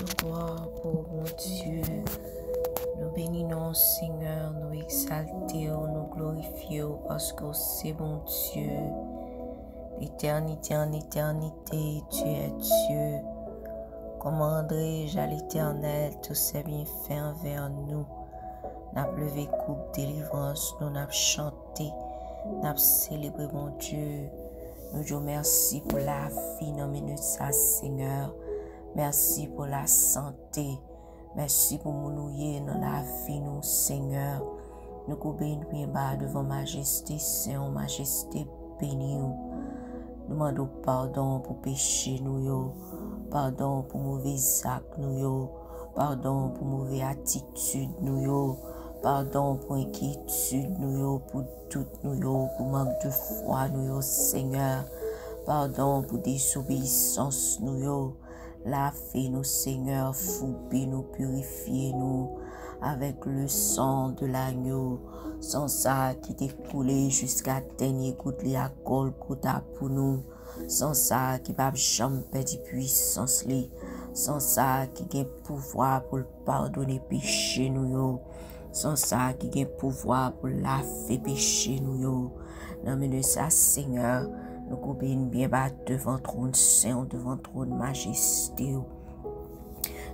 Gloire pour mon Dieu. Nous bénissons, Seigneur, nous exaltons, nous glorifions parce que c'est bon Dieu. D'éternité en éternité, tu es Dieu. Commanderai-je à l'Éternel tous ses bienfaits envers nous. N'a levé coupe délivrance, nous n'a chanté, n'a célébré mon Dieu. Nous disons merci pour la vie, non mais nous ça, Seigneur. Merci pour la santé. Merci pour nous dans la vie, nous, Seigneur. Nous coupons bien bas devant Majesté Saint, Majesté bénie. Nous demandons pardon pour péché, nous, pardon pour mauvais actes, nous, pardon pour mauvaise attitude, nous, pardon pour inquiétude, nous, pour tout, nous, pour manque de foi, nous, Seigneur. Pardon pour désobéissance, nous, lavez-nous, Seigneur, foupez nous, purifiez-nous avec le sang de l'agneau, sans ça qui t'est coulé jusqu'à dernier goutte de la Golgotha pour nous, sans ça qui va jamais perdre puissance, sans ça qui a pouvoir pour pardonner péché nous, sans ça qui a pouvoir pour laver péché nous, non mais de ça, Seigneur. Nous coupons bien bas devant trône saint, devant trône majesté.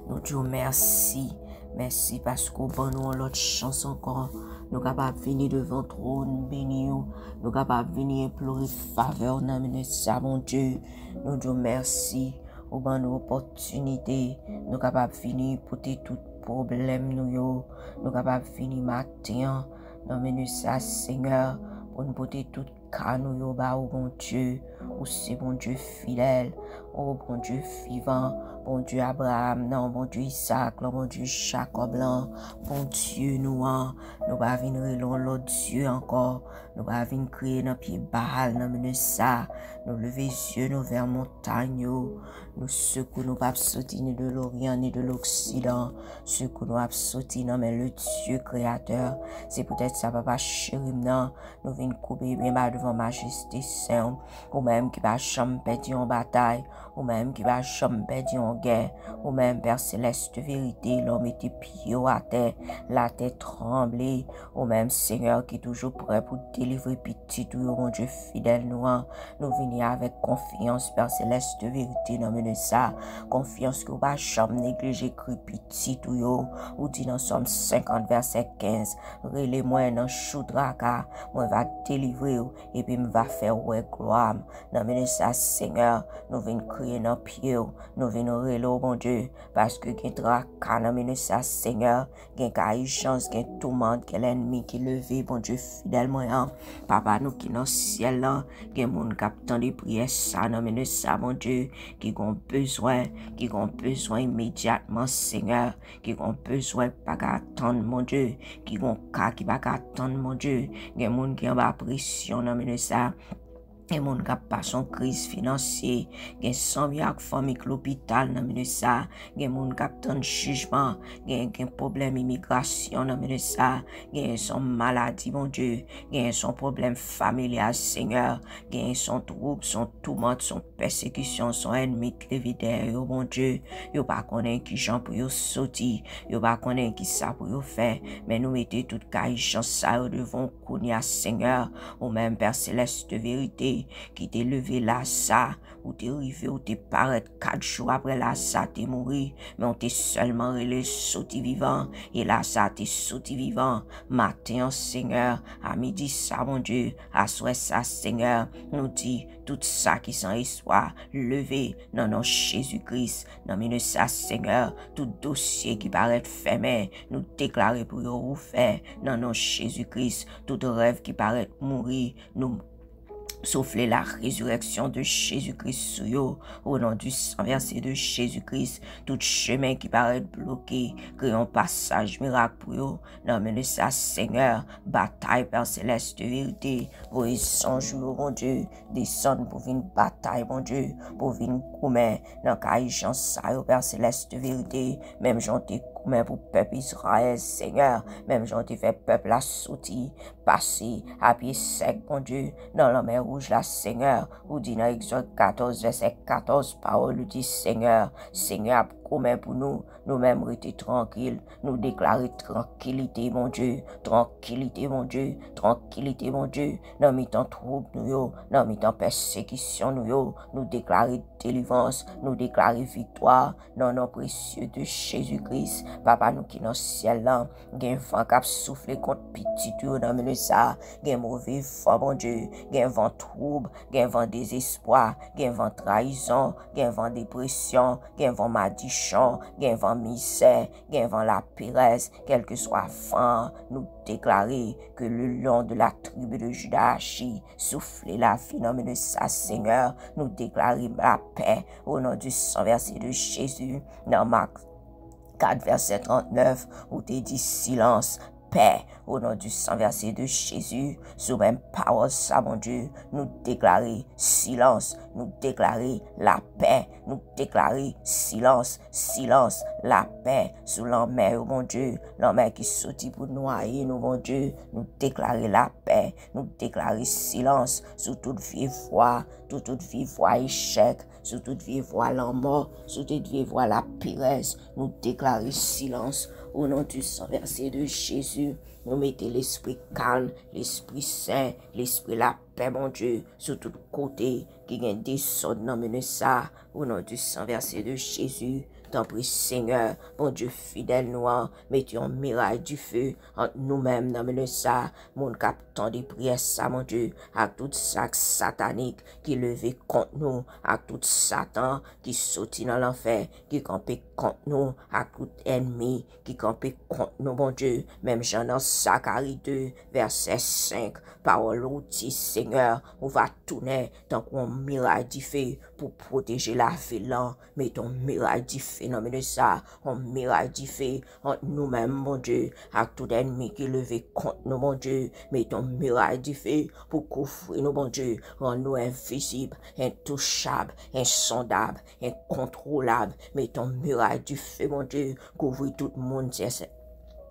Nous disons merci. Merci parce qu'au bon nous l'autre chance encore. Nous sommes capables de venir devant trône béni. Nous sommes capables de venir implorer faveur dans le ça, mon Dieu. Nous disons merci. Au bon nous opportunité. Nous sommes capables de venir porter tout problème. Nous sommes capables de venir matin. Dans le ça, Seigneur. Pour nous porter tout cas, nous, au bon Dieu, ou c'est bon Dieu fidèle, oh bon Dieu vivant, bon Dieu Abraham, non, bon Dieu Isaac, bon Dieu Jacob, bon Dieu nous va venir l'autre Dieu encore, nous va venir créer nos pieds Baal, nous ça, nous lever les yeux nous vers montagne, nous secouons nous pas sortir ni de l'Orient ni de l'Occident, ce que nous avons sorti, non, mais le Dieu créateur, c'est peut-être ça, papa chéri, non, nous venons couper bien bas devant Majesté Saint, ou même qui va jamais perdre en bataille, ou même qui va jamais perdre en guerre, ou même Père Céleste vérité, l'homme était pieds à terre, la tête tremblée, ou même Seigneur qui est toujours prêt pour délivrer petit tout, mon Dieu fidèle, nous venons avec confiance, Père Céleste vérité, non mais ça, confiance que vous va jamais négliger petit tout, ou dit dans Somme 50 verset 15, relais-moi dans choudraka, moi va délivrer et puis me va faire ouais gloire. Non mais ça Seigneur, nous venons crier dans pied, nous venons reler au bon Dieu parce que gen traka non mais ça Seigneur, gen chance, gen tout monde, quel ennemi qui levé bon Dieu fidèlement papa nous qui dans ciel là, gen monde captant des prières ça non mais ça mon Dieu qui ont besoin immédiatement Seigneur, qui ont besoin pas attendre mon Dieu, qui ont cas qui pas attendre mon Dieu, gen monde qui en bas pression non mais ça. Et mon qui pas son crise financière, gen 100 000 famille l'hôpital nan mene ça, gen mon qui attend jugement, gen problème immigration nan mene ça, gen son maladie mon Dieu, gen son problème familial Seigneur, gen son trouble, son tourment, son persécution, son ennemi levider yo mon Dieu, yo pas connaît qui gens pour yo sorti, yo pas connaît qui ça pour yo faire, mais nous mettez toute caïchance ça devant kounia Seigneur, ou même Père Céleste de vérité qui t'est levé là ça ou t'es arrivé ou t'es paraître 4 jours après là ça t'es mouru mais on t'est seulement relé sauté vivant et là ça t'es sauté vivant matin Seigneur à midi ça mon Dieu à soir ça Seigneur nous dit tout ça qui s'en histoire levé dans nom Jésus-Christ dans mine ça Seigneur tout dossier qui paraît fermé nous déclarer pour yo ouvert dans nom Jésus-Christ tout rêve qui paraît mourir nous souffler la résurrection de Jésus-Christ sur eux, au nom du sang versé de Jésus-Christ, tout chemin qui paraît bloqué, crée un passage miracle pour eux, non mais de ça Seigneur, bataille Père Céleste de vérité, pour ils sont jours, mon Dieu, descendre pour une bataille, mon Dieu, pour une commun, dans caille Jean ça, Père Céleste de vérité, même Jean t'es mais pour peuple Israël, Seigneur, même j'en ai fait peuple la sorti, passer à pied sec, mon Dieu, dans la mer rouge, là, Seigneur, ou dit dans Exode 14, verset 14, parole dit, Seigneur, Seigneur, commun pour nous, nous-mêmes rester tranquilles, nous déclarer tranquillité, mon Dieu, tranquillité, mon Dieu, tranquillité, mon Dieu, dans mi-temps trouble, nous, dans mi-temps persécution, nous déclarer délivrance, nous déclarer victoire, dans nos précieux de Jésus-Christ, Papa, nous qui dans le ciel là, gen vent cap souffler contre petit tout dans le ça, gen mauvais vent, mon Dieu, gen vent trouble, gen vent désespoir, gen vent trahison, gen vent dépression, gen vent malédiction, gen vent misère, gen vent la péresse, quel que soit vent, nous déclarer que le long de la tribu de Juda agit, souffler la vie dans le ça, Seigneur, nous déclarer la paix au nom du sang versé de Jésus, dans Marc 4, verset 39, où tu dit silence, paix, au nom du sang versé de Jésus, sous même parole, ça, mon Dieu, nous déclarer silence, nous déclarer la paix, nous déclarer silence, silence, la paix, sous l'enmer, mon Dieu, l'enmer qui sortit pour noyer, nous, mon Dieu, nous déclarer la paix, nous déclarer silence, sous toute vive voix, toute vive voix échec, sous toute vive voix la mort, sous toute vive voix la péresse, nous déclarer silence, au nom du sang versé de Jésus, nous mettons l'esprit calme, l'esprit saint, l'esprit la paix, mon Dieu, sur tout côté, qui gagne des sauts dans le ça, au nom du sang versé de Jésus. T'en prie, Seigneur, mon Dieu fidèle, noir, mettons un miraille du feu entre nous-mêmes dans le ça, mon captant des prières, ça, mon Dieu, à tout sac satanique qui levé contre nous, à tout Satan qui sortit dans l'enfer, qui campait contre nous, à tout ennemi qui campait contre nous, mon Dieu, même Jean dans Zacharie 2, verset 5, parole ou dit, Seigneur, on va tourner tant qu'on miraille du feu pour protéger la ville, mais ton miraille du feu, non, mais de ça, on miraille du feu entre nous-mêmes, mon Dieu, à tout ennemi qui levé contre nous, mon Dieu, mais ton miraille du feu pour couvrir nous, mon Dieu, rend-nous invisibles, intouchables, insondables, incontrôlables, mais ton miraille du feu, mon Dieu, couvre tout le monde,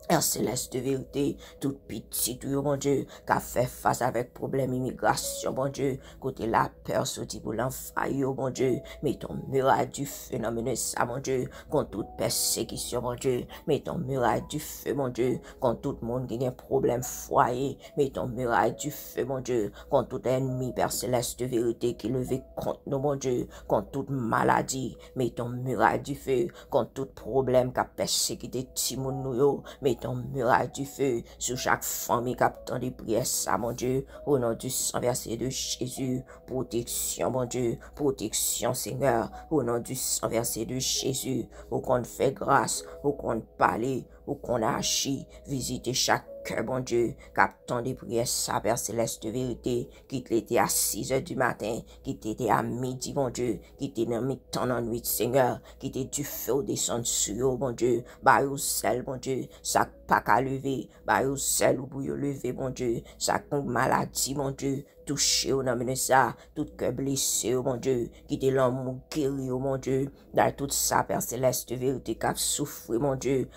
Père céleste de vérité, toute petite, mon Dieu, qui a fait face avec problème immigration, mon Dieu, côté la peur, sorti pour l'enfaille, mon Dieu, mais ton muraille du feu, non, mais ça, mon Dieu, contre toute persécution, mon Dieu, mais ton muraille du feu, mon Dieu, contre tout le monde qui a un problème foyer, mais ton muraille du feu, mon Dieu, contre tout ennemi, Père céleste de vérité, qui levé contre nous, mon Dieu, contre toute maladie, mais ton muraille du feu, contre tout problème qui a persécuté Timoun nous, mais ton muraille du feu sur chaque famille qui attend des prières, ça, mon Dieu, au nom du sang versé de Jésus, protection, mon Dieu, protection, Seigneur, au nom du sang versé de Jésus, au qu'on fait grâce, au qu'on parle, au qu'on agit, visiter chaque cœur, mon Dieu, captant des prières, ça, Père céleste de vérité, qui t'était à 6 heures du matin, qui t'était à midi, mon Dieu, qui t'était dans mi-temps dans la nuit, Seigneur, qui t'était du feu au descendre sur eux, mon Dieu, bah, ou sel, mon Dieu, ça pas qu'à lever, bah, ou sel ou bouillon lever, mon Dieu, ça maladie, mon Dieu, touché au nom de ça, tout cœur blessé, mon Dieu, qui t'est l'homme guéri, mon Dieu, dans tout ça, Père céleste de vérité, qui a souffert, mon Dieu,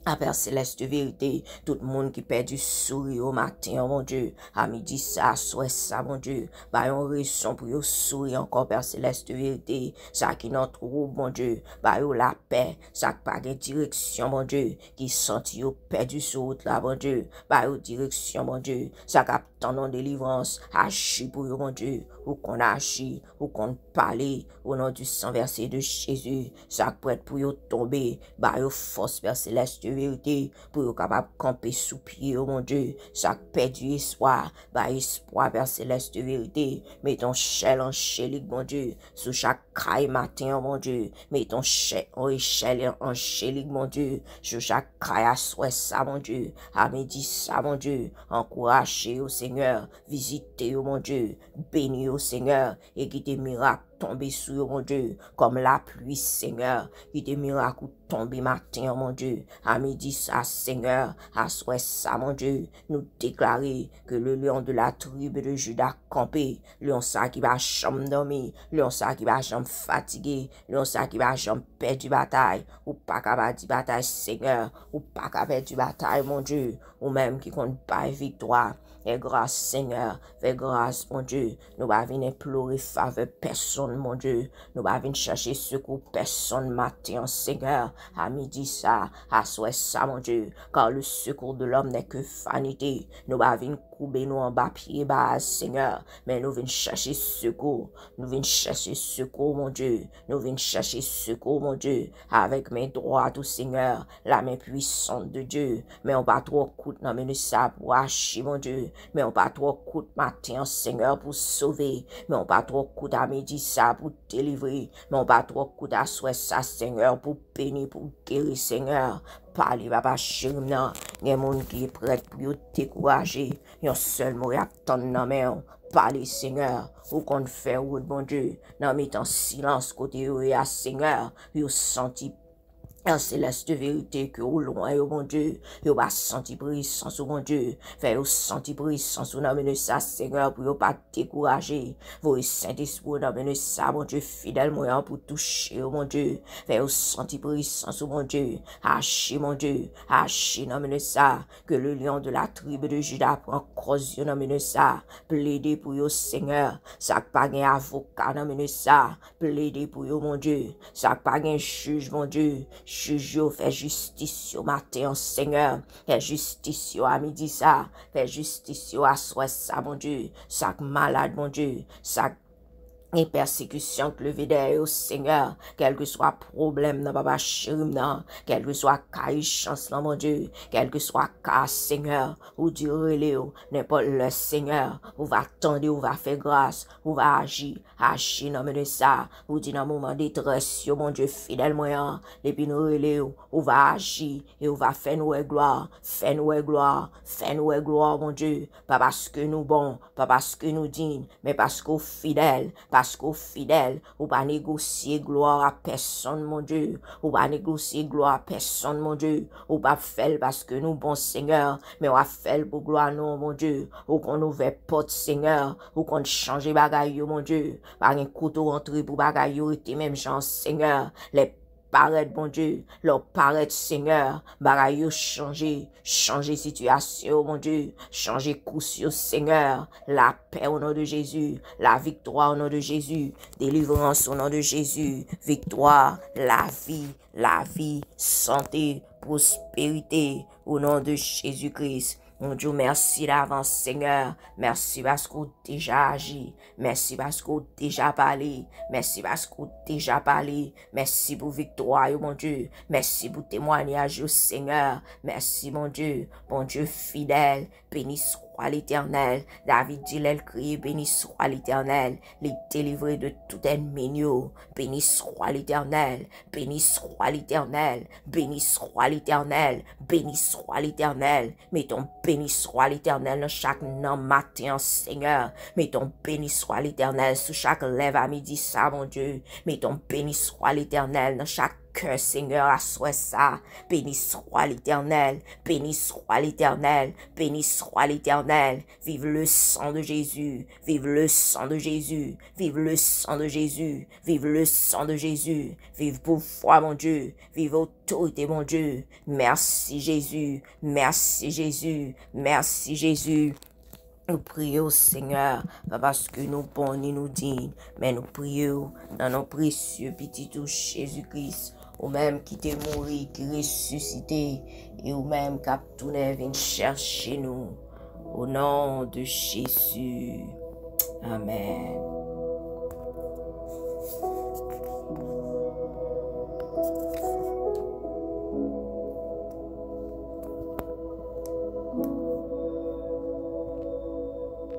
à Père céleste de vérité, tout le monde qui perd du sourire au matin, mon Dieu, à midi ça, soit ça, mon Dieu, bah, on raison pour sourire encore, Père céleste de vérité, ça qui n'en trouve, mon Dieu, bah, la paix, ça qui pas de direction, mon Dieu, qui senti au perdu sur route là, mon Dieu, bah, direction, mon Dieu, ça qui attend non délivrance, agis pour eux, mon Dieu, ou qu'on agit, ou qu'on parle, au nom du sang versé de Jésus, ça qui peut être pour eux tomber, bah, force, Père céleste de vérité, pour être capable de camper sous pied, oh mon Dieu, chaque perdu espoir, bah espoir, Père céleste de vérité, mets ton échelle angélique, mon Dieu, sous chaque caille matin, oh mon Dieu, mets ton échelle angélique, mon Dieu, sur chaque caille à soi, ça, mon Dieu, à midi, ça, mon Dieu, encouragez au Seigneur, visitez, oh mon Dieu, bénis au Seigneur, et qui des miracles tomber sur eux, mon Dieu, comme la pluie, Seigneur, qui des miracles tomber matin, mon Dieu, à midi, ça, Seigneur, à soir, ça, mon Dieu, nous déclarer que le lion de la tribu de Judas campé, lion ça qui va jamais dormir, lion ça qui va jamais fatigué, lion ça qui va jamais perdre du bataille, ou pas capable de bataille, Seigneur, ou pas capable de bataille, mon Dieu, ou même qui compte pas victoire. Fais grâce, Seigneur. Fais grâce, mon Dieu. Nous va venir implorer faveur personne, mon Dieu. Nous va venir chercher secours personne matin, Seigneur. À midi ça, à soir ça, mon Dieu. Car le secours de l'homme n'est que vanité. Nous va venir couper nous en bas pied bas, Seigneur. Mais nous venons chercher secours. Nous venons chercher secours, mon Dieu. Nous venons chercher secours, mon Dieu. Avec mes droits, tout Seigneur. La main puissante de Dieu. Mais on va trop coûte dans mes ça pour acheter, mon Dieu. Mais on pas trop coûte matin, Seigneur, pour sauver. Mais on pas trop coûte à midi ça pour délivrer. Mais on pas trop coûte à soir ça, Seigneur, pour bénir, pour guérir, Seigneur. Parlez, papa chéri, non. Il y a des gens qui sont prêts pour décourager. Il y a un seul mot qui attend dans main. Parlez, Seigneur. Ou qu'on fait route, mon Dieu. Dans mettant silence côté eux, Seigneur. Vous senti un céleste vérité que au loin, mon Dieu, vous va sentir puissance, mon Dieu. Fait vous sentir puissance, vous amenez ça, Seigneur, pour vous pas décourager. Vous Saint-Esprit, amenez ça, mon Dieu, fidèle moyen pour toucher, mon Dieu. Fait vous sentir puissance, mon Dieu. Haché, mon Dieu. Haché, amenez ça. Que le lion de la tribu de Judas prend cause, amenez ça. Plaidez pour vous, Seigneur. Ça pas un avocat, amenez ça. Plaidez pour vous, mon Dieu. Ça pas un juge, mon Dieu. Juge, fais justice au matin, Seigneur. Fais justice à midi, ça. Fais justice à soir, ça, mon Dieu. Chaque malade, mon Dieu. Chaque et persécution que le vidéo au Seigneur, quel que soit problème dans papa chéri, quel que soit cas chance dans mon Dieu, quel que soit cas Seigneur, ou Dieu relève, n'importe le Seigneur, ou va attendre, ou va faire grâce, ou va agir dans de ça, ou dit dans moment de détresse, mon Dieu fidèle moyen, depuis nous relève, ou va agir, et ou va faire nous gloire, mon Dieu, pas parce que nous bon, pas parce que nous dignes, mais parce qu'au fidèle, parce qu'au fidèle, ou pas négocier gloire à personne, mon Dieu. Ou pas négocier gloire à personne, mon Dieu. Ou pas faire parce que nous, bon Seigneur, mais on va faire pour gloire, non, mon Dieu. Ou qu'on ouvre porte, Seigneur. Ou qu'on change bagaille, mon Dieu. Par un couteau rentré pour bagaille, et même gens, Seigneur. Les paraître, bon Dieu, leur paraître, Seigneur, bagaille changer situation, mon Dieu, changer coup sur Seigneur, la paix au nom de Jésus, la victoire au nom de Jésus, délivrance au nom de Jésus, victoire, la vie, santé, prospérité, au nom de Jésus-Christ. Mon Dieu, merci d'avance, Seigneur. Merci parce qu'on déjà agi. Merci parce qu'on déjà parlé. Merci parce qu'on déjà parlé. Merci pour victoire, mon Dieu. Merci pour témoignage, Seigneur. Merci, mon Dieu fidèle. Béni soit l'Éternel. David dit, elle crie, béni soit l'Éternel. Les délivrer de tout ennemi. Béni soit l'Éternel. Béni soit l'Éternel. Béni soit l'Éternel. Béni soit l'Éternel. Mettons béni soit l'Éternel dans chaque nom matin, Seigneur. Mettons béni soit l'Éternel sous chaque lèvre à midi, ça, mon Dieu. Mettons béni soit l'Éternel dans chaque cœur, Seigneur, à soi ça. Béni soit l'Éternel. Béni soit l'Éternel. Béni soit l'Éternel. Vive le sang de Jésus. Vive le sang de Jésus. Vive le sang de Jésus. Vive le sang de Jésus. Vive pour foi, mon Dieu. Vive autorité, mon Dieu. Merci Jésus. Merci Jésus. Merci Jésus. Nous prions, Seigneur, pas parce que nous bons ni nous dignes, mais nous prions dans nos précieux petits tout Jésus-Christ, ou même qui t'est mort, qui ressuscité, et ou même qui a tourné vient chercher nous. Au nom de Jésus. Amen.